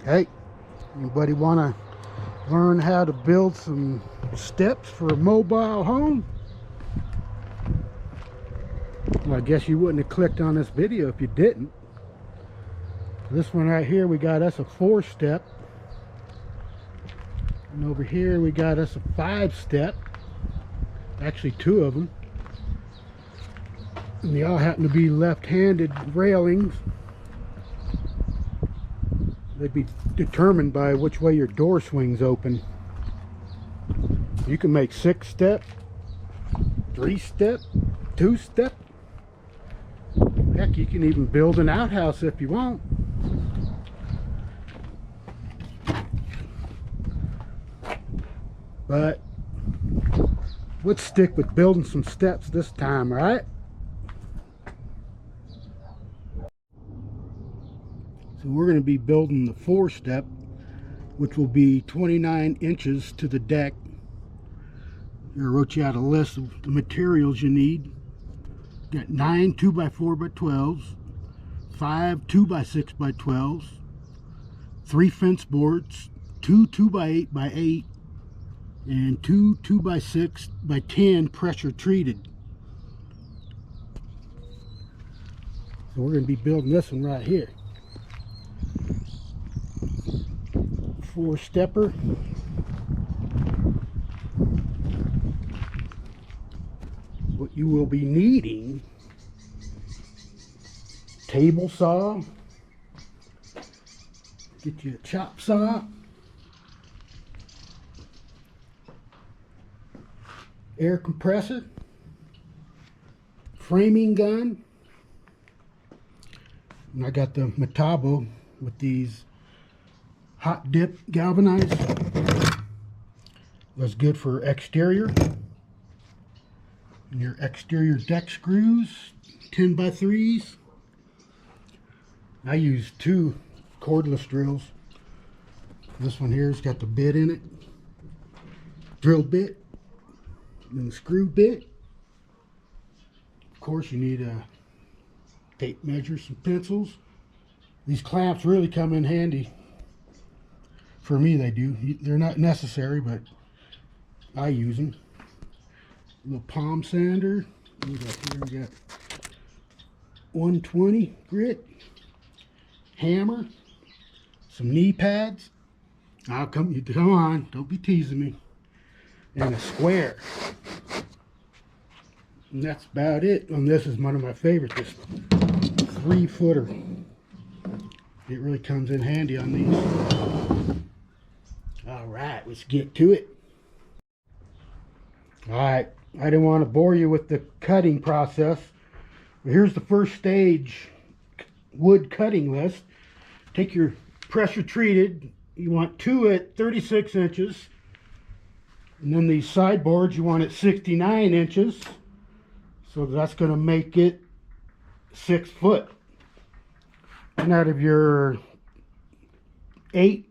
Hey, anybody want to learn how to build some steps for a mobile home? Well, I guess you wouldn't have clicked on this video if you didn't. This one right here, we got us a 4-step. And over here, we got us a 5-step. Actually, 2 of them. And they all happen to be left-handed railings. They'd be determined by which way your door swings open. You can make 6-step, 3-step, 2-step. Heck, you can even build an outhouse if you want. But let's stick with building some steps this time, right? So we're going to be building the 4-step, which will be 29 inches to the deck. Here I wrote you out a list of the materials you need. Got 9 2x4x12s, 5 2x6x12s, 3 fence boards, 2 2x8x8, and 2 2x6x10 pressure treated. So we're going to be building this one right here. 4-stepper. What you will be needing: table saw, get you a chop saw, air compressor, framing gun, and I got the Metabo with these hot dip galvanized. That's good for exterior. And your exterior deck screws, 10x3s. I use 2 cordless drills. This one here's got the bit in it, drill bit, and the screw bit. Of course, you need a tape measure, some pencils. These clamps really come in handy. For me, they do. They're not necessary, but I use them. A little palm sander. We got 120 grit, hammer, some knee pads. I'll come on, don't be teasing me. And a square. And that's about it. And this is one of my favorites, this 3-footer. It really comes in handy on these. All right, let's get to it. All right, I didn't want to bore you with the cutting process, but here's the first stage wood cutting list. Take your pressure treated, you want 2 at 36 inches, and then these sideboards you want at 69 inches, so that's going to make it 6 foot. And out of your 8-inch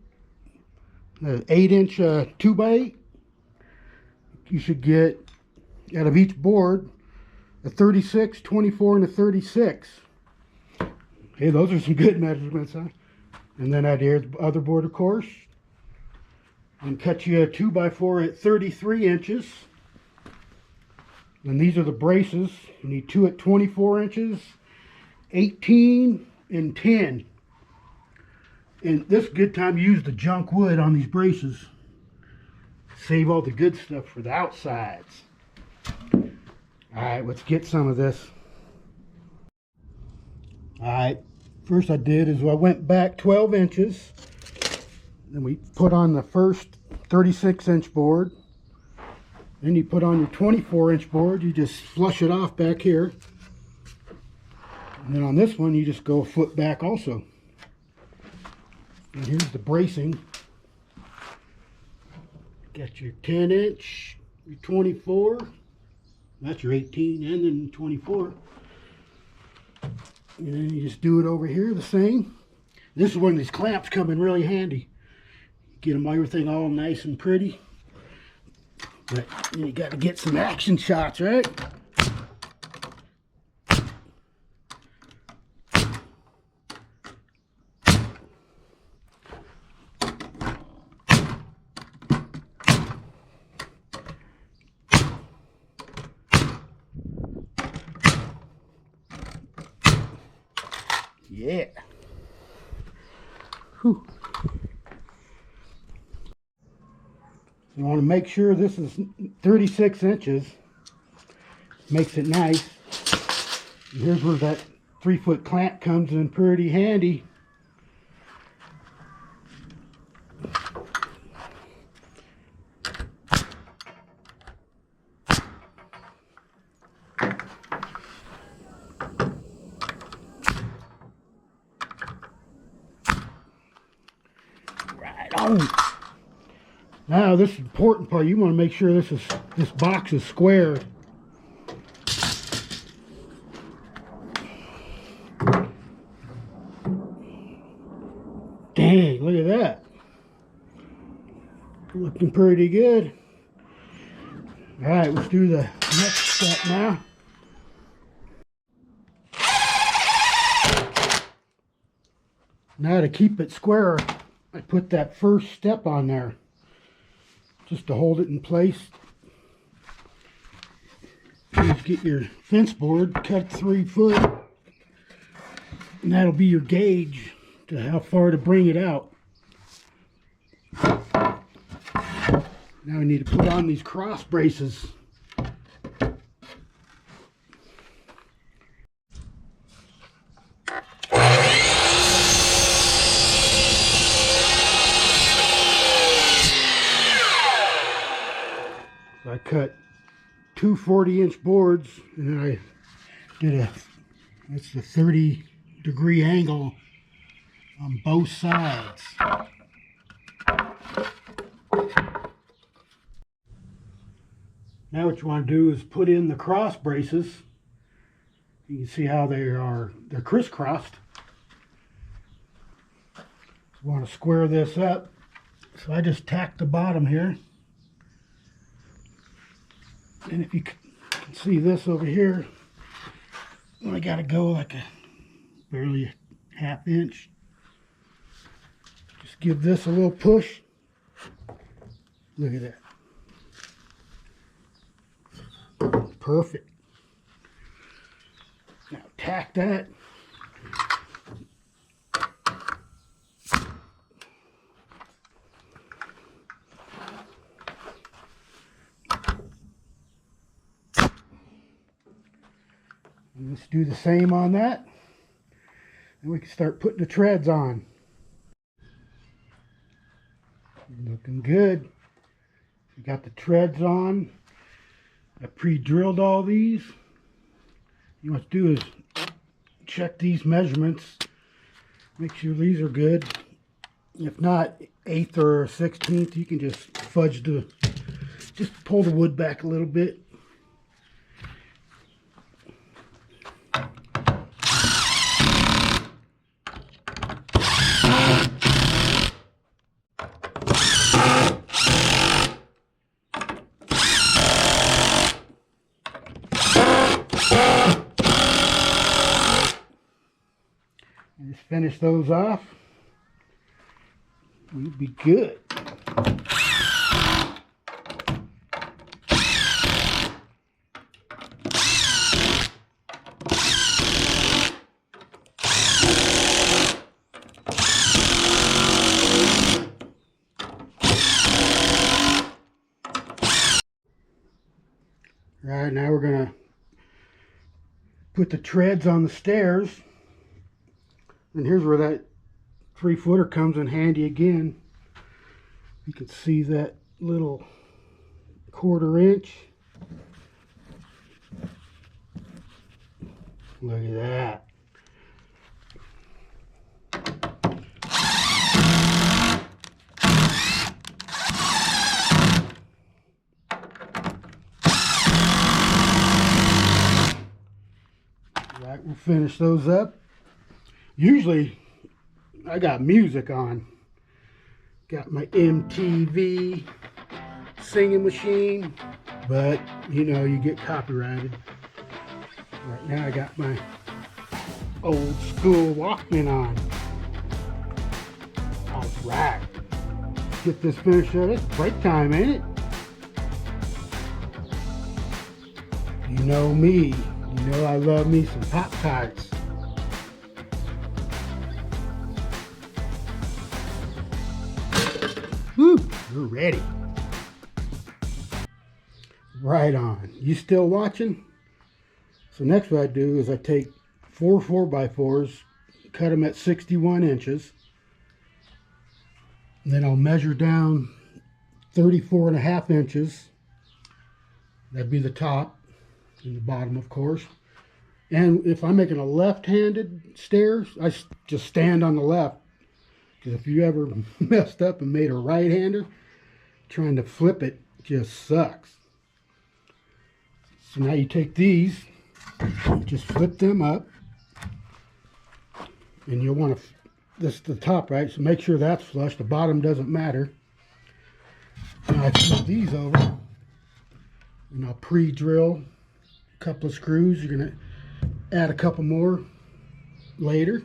2x8, you should get, out of each board, a 36, 24, and a 36. Hey, those are some good measurements, huh? And then out here, the other board, of course. And cut you a 2x4 at 33 inches. And these are the braces. You need 2 at 24 inches, 18, and 10. And this is a good time to use the junk wood on these braces. Save all the good stuff for the outsides. Alright, let's get some of this. Alright, first I did is I went back 12 inches. Then we put on the first 36-inch board. Then you put on your 24-inch board. You just flush it off back here. And then on this one, you just go a foot back also. And here's the bracing. Got your 10-inch, your 24, that's your 18, and then 24. And then you just do it over here the same. This is when these clamps come in really handy. Get them everything all nice and pretty. But you got to get some action shots, right? Yeah. Whew. You want to make sure this is 36 inches. Makes it nice. And here's where that 3-foot clamp comes in pretty handy. Right on. Now this is the important part. You want to make sure this box is square. Dang, look at that. Looking pretty good. Alright, let's do the next step now. Now to keep it square, I put that first step on there just to hold it in place. Just get your fence board, cut 3 foot, and that'll be your gauge to how far to bring it out. Now I need to put on these cross braces. So I cut 2 40-inch boards, and then I did that's the 30-degree angle on both sides. Now what you want to do is put in the cross braces. You can see how they're crisscrossed. You want to square this up. So I just tacked the bottom here. And if you can see this over here, I got to go like barely a ½ inch. Just give this a little push. Look at that. Perfect. Now tack that. And let's do the same on that. And we can start putting the treads on. Looking good. We got the treads on. I pre-drilled all these. You want to do is check these measurements. Make sure these are good. If not, 1/8 or 1/16, you can just just pull the wood back a little bit. And just finish those off. You'll be good. All right, now we're gonna put the treads on the stairs. And here's where that 3-footer comes in handy again. You can see that little 1/4 inch. Look at that. Right, we'll finish those up. Usually I got music on. Got my MTV singing machine, but you know, you get copyrighted. Right now I got my old school Walkman on. All right. Get this finished up. It's break time, ain't it? You know me. You know I love me some Pop-Tarts. We're ready. Right on. You still watching? So next what I do is I take 4 4x4s, cut them at 61 inches. And then I'll measure down 34.5 inches. That'd be the top and the bottom, of course. And if I'm making a left-handed stairs, I just stand on the left. Because if you ever messed up and made a right-hander, trying to flip it just sucks. So now you take these, just flip them up, and you'll want to, this is the top, right? So make sure that's flush. The bottom doesn't matter. And I flip these over, and I'll pre-drill a couple of screws. You're going to add a couple more later.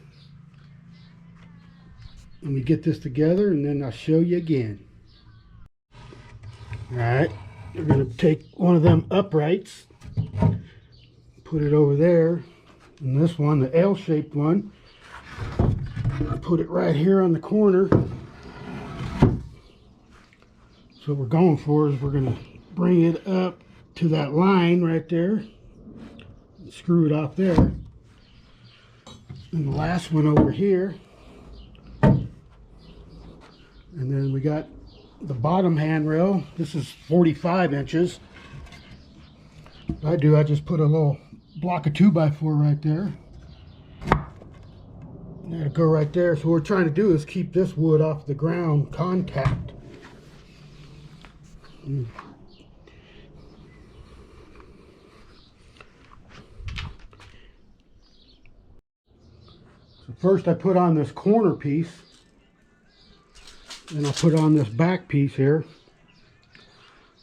And we get this together, and then I'll show you again. All right, we're going to take one of them uprights, put it over there, and this one, the L-shaped one, put it right here on the corner. So what we're going for is we're going to bring it up to that line right there, and screw it off there. And the last one over here. And then we got the bottom handrail. This is 45 inches. What I just put a little block of 2x4 right there. That'll go right there. So what we're trying to do is keep this wood off the ground contact. So first I put on this corner piece. Then I'll put on this back piece here.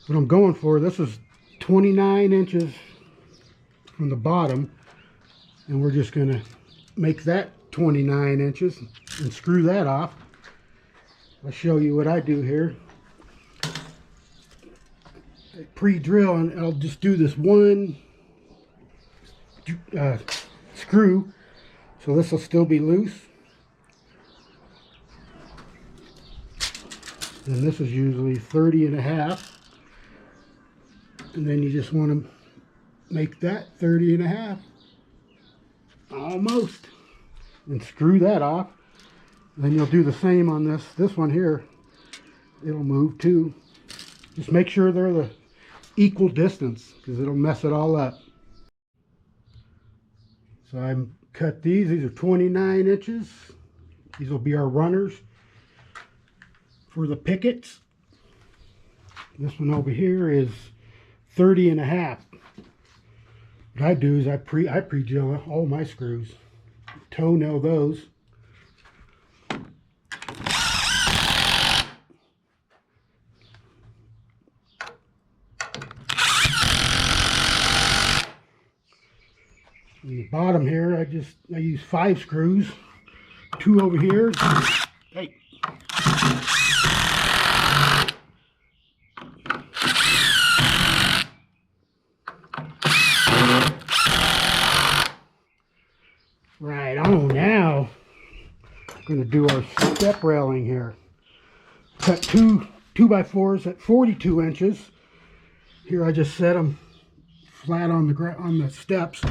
What I'm going for, this is 29 inches from the bottom, and we're just going to make that 29 inches and screw that off. I'll show you what I do here. I pre-drill, and I'll just do this one screw, so this will still be loose. And this is usually 30.5. And then you just want to make that 30.5. Almost. And screw that off. Then you'll do the same on this one here. It'll move too. Just make sure they're the equal distance, because it'll mess it all up. So I cut these. These are 29 inches. These will be our runners for the pickets. This one over here is 30.5. What I do is I pre-drill all my screws, toenail those. On the bottom here, I use 5 screws, 2 over here. Hey. Right on. Now we're going to do our step railing here. Cut 2 2x4s at 42 inches. Here I just set them flat on the steps.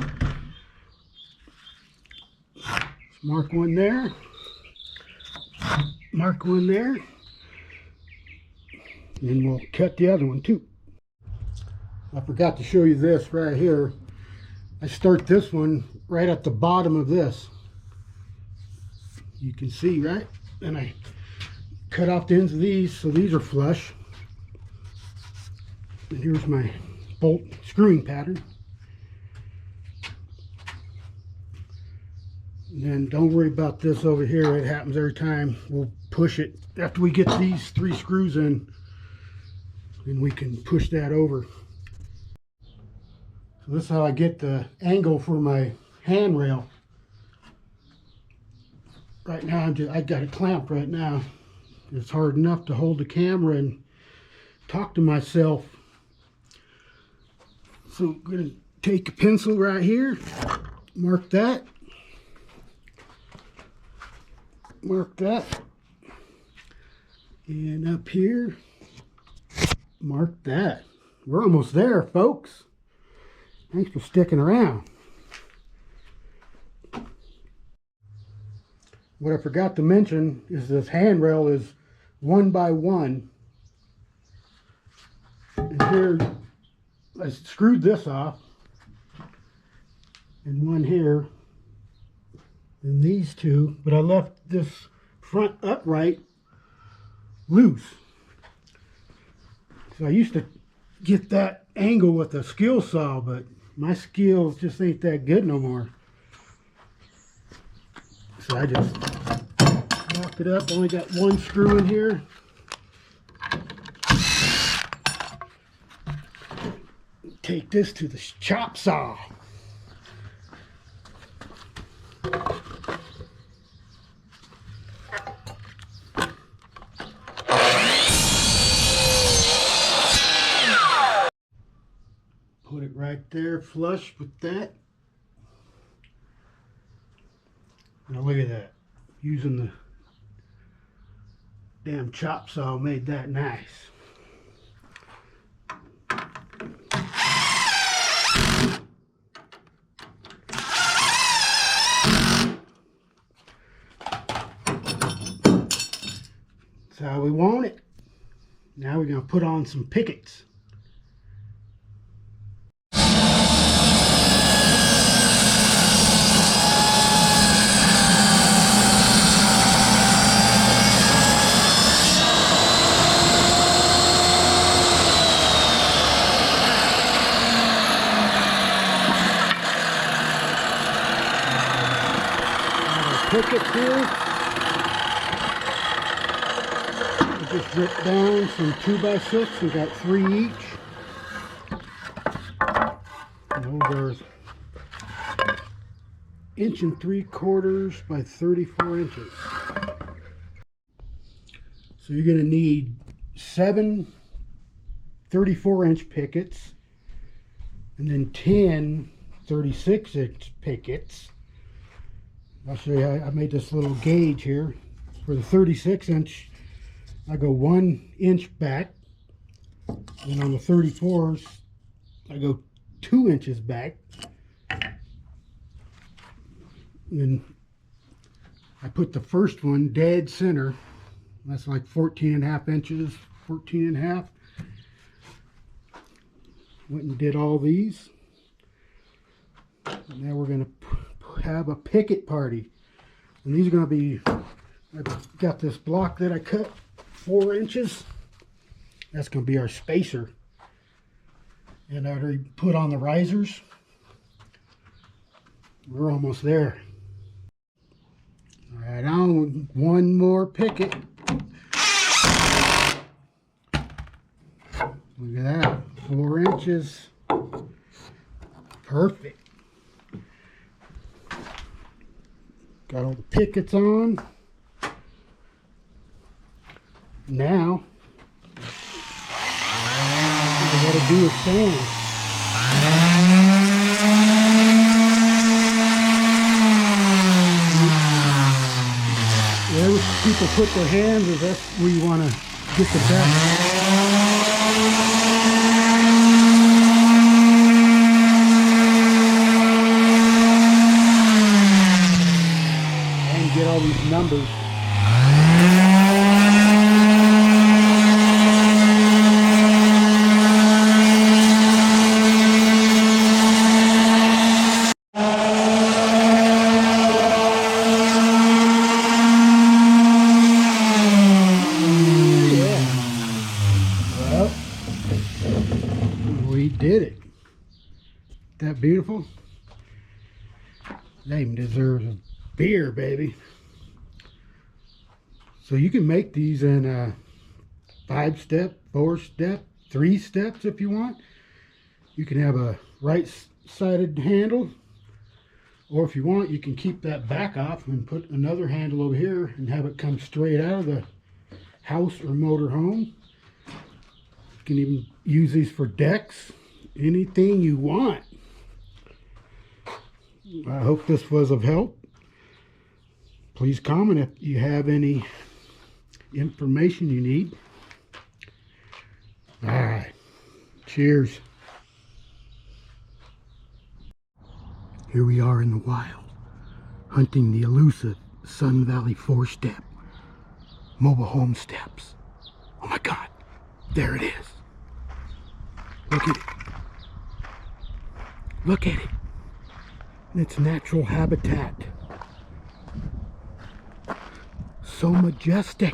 Mark one there. Mark one there. And we'll cut the other one too. I forgot to show you this right here. I start this one right at the bottom of this. You can see, right? And I cut off the ends of these, so these are flush. And here's my bolt screwing pattern. And then don't worry about this over here. It happens every time. We'll push it after we get these 3 screws in, and we can push that over. So this is how I get the angle for my handrail. Right now I got it clamped right now. It's hard enough to hold the camera and talk to myself. So I'm going to take a pencil right here, mark that, and up here mark that. We're almost there, folks. Thanks for sticking around. What I forgot to mention is this handrail is 1 by 1. And here, I screwed this off. And one here. And these two. But I left this front upright loose. So I used to get that angle with a skill saw, but my skills just ain't that good no more. So I just locked it up. Only got one screw in here. Take this to the chop saw. Put it right there flush with that. Now look at that. Using the damn chop saw made that nice. That's how we want it. Now we're going to put on some pickets. Pickets here. I just ripped down some 2x6. We got 3 each. And those are 1 3/4 by 34 inches. So you're going to need 7 34-inch pickets and then 10 36-inch pickets. I'll show you, I made this little gauge here. For the 36-inch, I go 1 inch back. And on the 34s, I go 2 inches back. And then I put the first one dead center. That's like 14.5 inches, 14.5. Went and did all these. And now we're going to have a picket party, and these are going to be, I've got this block that I cut 4 inches. That's going to be our spacer, and I already put on the risers. We're almost there. Right on, one more picket. Look at that, 4 inches. Perfect. Got all the pickets on. Now, all I gotta do is sand. Wherever people put their hands is that's where you want to get the best. Get all these numbers. Yeah. Well, we did it. That beautiful? That even deserves a beer, baby. So you can make these in a 5-step, 4-step, 3 steps if you want. You can have a right-sided handle, or if you want, you can keep that back off and put another handle over here and have it come straight out of the house or motor home. You can even use these for decks, anything you want. I hope this was of help. Please comment if you have any information you need. All right. Cheers. Here we are in the wild, hunting the elusive Sun Valley four-step mobile home steps. Oh my God, there it is. Look at it. Look at it. In its natural habitat. So majestic.